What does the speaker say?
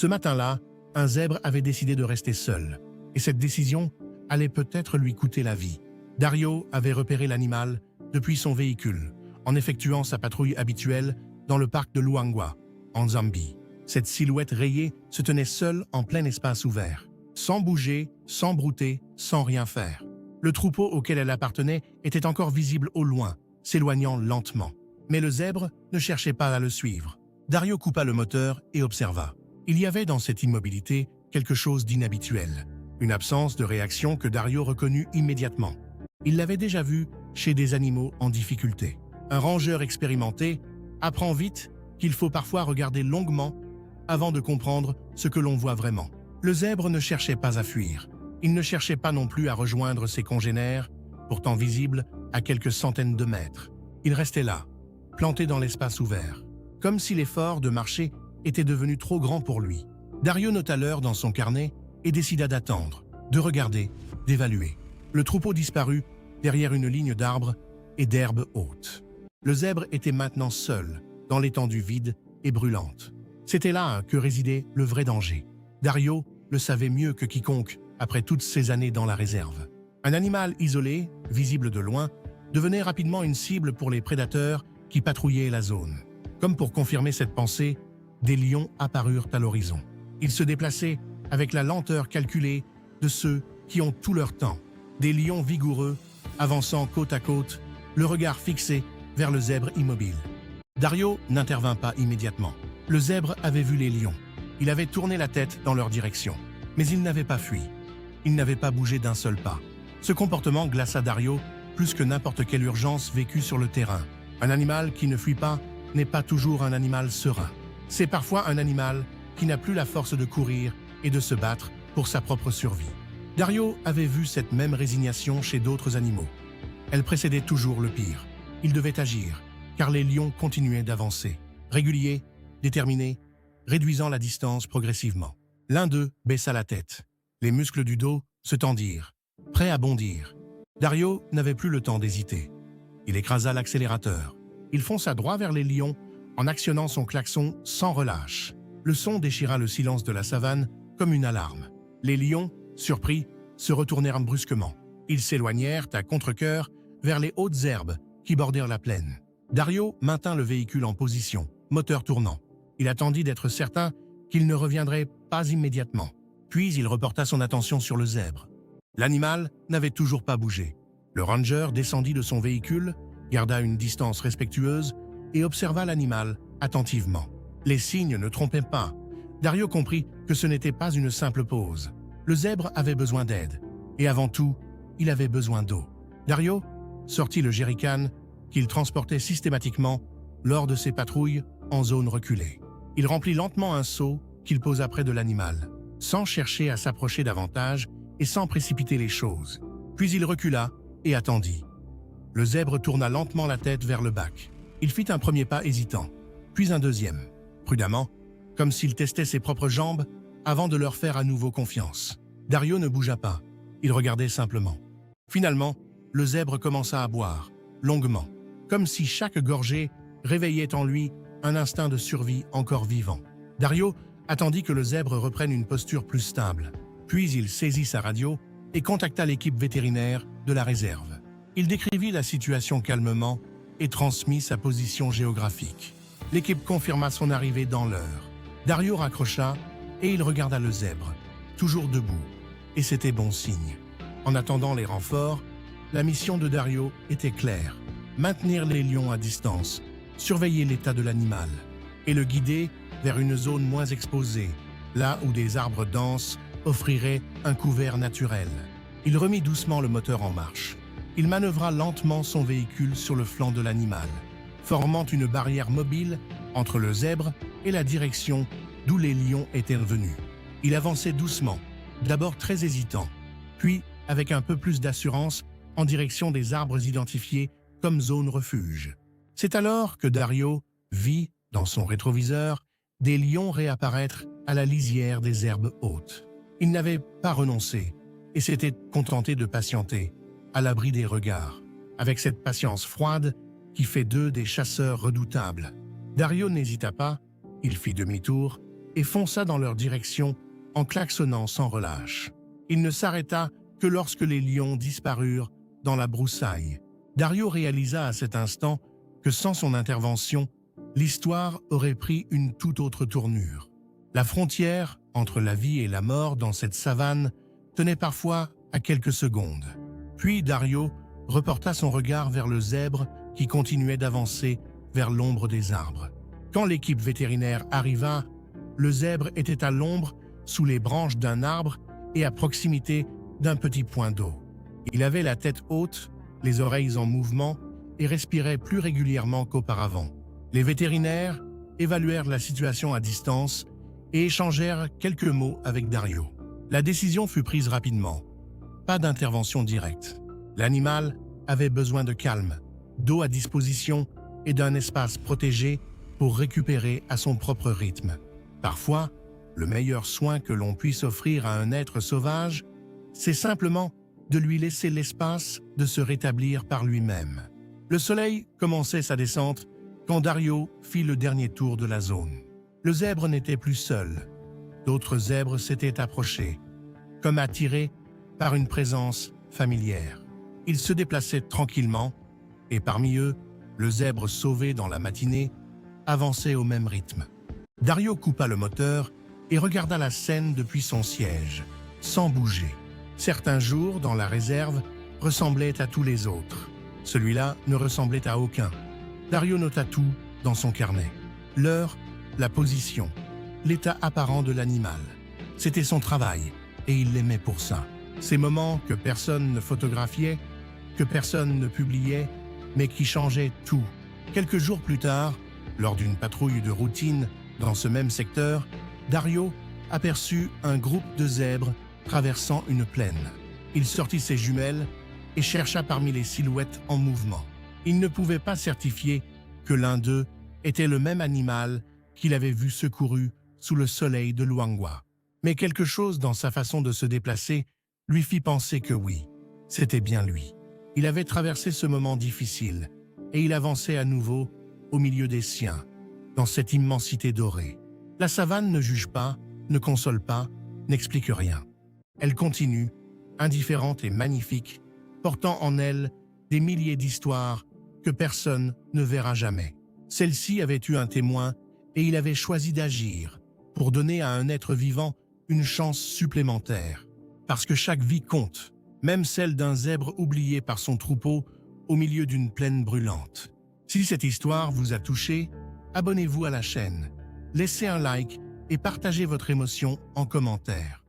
Ce matin-là, un zèbre avait décidé de rester seul, et cette décision allait peut-être lui coûter la vie. Dario avait repéré l'animal depuis son véhicule, en effectuant sa patrouille habituelle dans le parc de Luangwa, en Zambie. Cette silhouette rayée se tenait seule en plein espace ouvert, sans bouger, sans brouter, sans rien faire. Le troupeau auquel elle appartenait était encore visible au loin, s'éloignant lentement. Mais le zèbre ne cherchait pas à le suivre. Dario coupa le moteur et observa. Il y avait dans cette immobilité quelque chose d'inhabituel, une absence de réaction que Dario reconnut immédiatement. Il l'avait déjà vu chez des animaux en difficulté. Un rangeur expérimenté apprend vite qu'il faut parfois regarder longuement avant de comprendre ce que l'on voit vraiment. Le zèbre ne cherchait pas à fuir. Il ne cherchait pas non plus à rejoindre ses congénères, pourtant visibles à quelques centaines de mètres. Il restait là, planté dans l'espace ouvert, comme si l'effort de marcher était devenu trop grand pour lui. Dario nota l'heure dans son carnet et décida d'attendre, de regarder, d'évaluer. Le troupeau disparut derrière une ligne d'arbres et d'herbes hautes. Le zèbre était maintenant seul, dans l'étendue vide et brûlante. C'était là que résidait le vrai danger. Dario le savait mieux que quiconque après toutes ces années dans la réserve. Un animal isolé, visible de loin, devenait rapidement une cible pour les prédateurs qui patrouillaient la zone. Comme pour confirmer cette pensée, des lions apparurent à l'horizon. Ils se déplaçaient avec la lenteur calculée de ceux qui ont tout leur temps. Des lions vigoureux, avançant côte à côte, le regard fixé vers le zèbre immobile. Dario n'intervint pas immédiatement. Le zèbre avait vu les lions. Il avait tourné la tête dans leur direction. Mais il n'avait pas fui. Il n'avait pas bougé d'un seul pas. Ce comportement glaça Dario plus que n'importe quelle urgence vécue sur le terrain. Un animal qui ne fuit pas n'est pas toujours un animal serein. C'est parfois un animal qui n'a plus la force de courir et de se battre pour sa propre survie. Dario avait vu cette même résignation chez d'autres animaux. Elle précédait toujours le pire. Il devait agir, car les lions continuaient d'avancer, réguliers, déterminés, réduisant la distance progressivement. L'un d'eux baissa la tête. Les muscles du dos se tendirent, prêts à bondir. Dario n'avait plus le temps d'hésiter. Il écrasa l'accélérateur. Il fonça droit vers les lions en actionnant son klaxon sans relâche. Le son déchira le silence de la savane comme une alarme. Les lions, surpris, se retournèrent brusquement. Ils s'éloignèrent à contre-cœur vers les hautes herbes qui bordèrent la plaine. Dario maintint le véhicule en position, moteur tournant. Il attendit d'être certain qu'il ne reviendrait pas immédiatement. Puis il reporta son attention sur le zèbre. L'animal n'avait toujours pas bougé. Le ranger descendit de son véhicule, garda une distance respectueuse et observa l'animal attentivement. Les signes ne trompaient pas. Dario comprit que ce n'était pas une simple pause. Le zèbre avait besoin d'aide. Et avant tout, il avait besoin d'eau. Dario sortit le jerrycan qu'il transportait systématiquement lors de ses patrouilles en zone reculée. Il remplit lentement un seau qu'il posa près de l'animal, sans chercher à s'approcher davantage et sans précipiter les choses. Puis il recula et attendit. Le zèbre tourna lentement la tête vers le bac. Il fit un premier pas hésitant, puis un deuxième, prudemment, comme s'il testait ses propres jambes avant de leur faire à nouveau confiance. Dario ne bougea pas, il regardait simplement. Finalement, le zèbre commença à boire, longuement, comme si chaque gorgée réveillait en lui un instinct de survie encore vivant. Dario attendit que le zèbre reprenne une posture plus stable. Puis il saisit sa radio et contacta l'équipe vétérinaire de la réserve. Il décrivit la situation calmement et transmit sa position géographique. L'équipe confirma son arrivée dans l'heure. Dario raccrocha et il regarda le zèbre, toujours debout, et c'était bon signe. En attendant les renforts, la mission de Dario était claire. Maintenir les lions à distance, surveiller l'état de l'animal et le guider vers une zone moins exposée, là où des arbres denses offriraient un couvert naturel. Il remit doucement le moteur en marche. Il manœuvra lentement son véhicule sur le flanc de l'animal, formant une barrière mobile entre le zèbre et la direction d'où les lions étaient venus. Il avançait doucement, d'abord très hésitant, puis avec un peu plus d'assurance en direction des arbres identifiés comme zone refuge. C'est alors que Dario vit, dans son rétroviseur, des lions réapparaître à la lisière des herbes hautes. Il n'avait pas renoncé et s'était contenté de patienter, à l'abri des regards, avec cette patience froide qui fait d'eux des chasseurs redoutables. Dario n'hésita pas, il fit demi-tour et fonça dans leur direction en klaxonnant sans relâche. Il ne s'arrêta que lorsque les lions disparurent dans la broussaille. Dario réalisa à cet instant que sans son intervention, l'histoire aurait pris une toute autre tournure. La frontière entre la vie et la mort dans cette savane tenait parfois à quelques secondes. Puis Dario reporta son regard vers le zèbre qui continuait d'avancer vers l'ombre des arbres. Quand l'équipe vétérinaire arriva, le zèbre était à l'ombre sous les branches d'un arbre et à proximité d'un petit point d'eau. Il avait la tête haute, les oreilles en mouvement et respirait plus régulièrement qu'auparavant. Les vétérinaires évaluèrent la situation à distance et échangèrent quelques mots avec Dario. La décision fut prise rapidement. Pas d'intervention directe. L'animal avait besoin de calme, d'eau à disposition et d'un espace protégé pour récupérer à son propre rythme. Parfois, le meilleur soin que l'on puisse offrir à un être sauvage, c'est simplement de lui laisser l'espace de se rétablir par lui-même. Le soleil commençait sa descente quand Dario fit le dernier tour de la zone. Le zèbre n'était plus seul. D'autres zèbres s'étaient approchés, comme attirés par une présence familière. Ils se déplaçaient tranquillement, et parmi eux, le zèbre sauvé dans la matinée avançait au même rythme. Dario coupa le moteur et regarda la scène depuis son siège, sans bouger. Certains jours, dans la réserve, ressemblaient à tous les autres. Celui-là ne ressemblait à aucun. Dario nota tout dans son carnet. L'heure, la position, l'état apparent de l'animal. C'était son travail, et il l'aimait pour ça. Ces moments que personne ne photographiait, que personne ne publiait, mais qui changeaient tout. Quelques jours plus tard, lors d'une patrouille de routine dans ce même secteur, Dario aperçut un groupe de zèbres traversant une plaine. Il sortit ses jumelles et chercha parmi les silhouettes en mouvement. Il ne pouvait pas certifier que l'un d'eux était le même animal qu'il avait vu secouru sous le soleil de Luangwa. Mais quelque chose dans sa façon de se déplacer lui fit penser que oui, c'était bien lui. Il avait traversé ce moment difficile et il avançait à nouveau au milieu des siens, dans cette immensité dorée. La savane ne juge pas, ne console pas, n'explique rien. Elle continue, indifférente et magnifique, portant en elle des milliers d'histoires que personne ne verra jamais. Celle-ci avait eu un témoin et il avait choisi d'agir pour donner à un être vivant une chance supplémentaire. Parce que chaque vie compte, même celle d'un zèbre oublié par son troupeau au milieu d'une plaine brûlante. Si cette histoire vous a touché, abonnez-vous à la chaîne, laissez un like et partagez votre émotion en commentaire.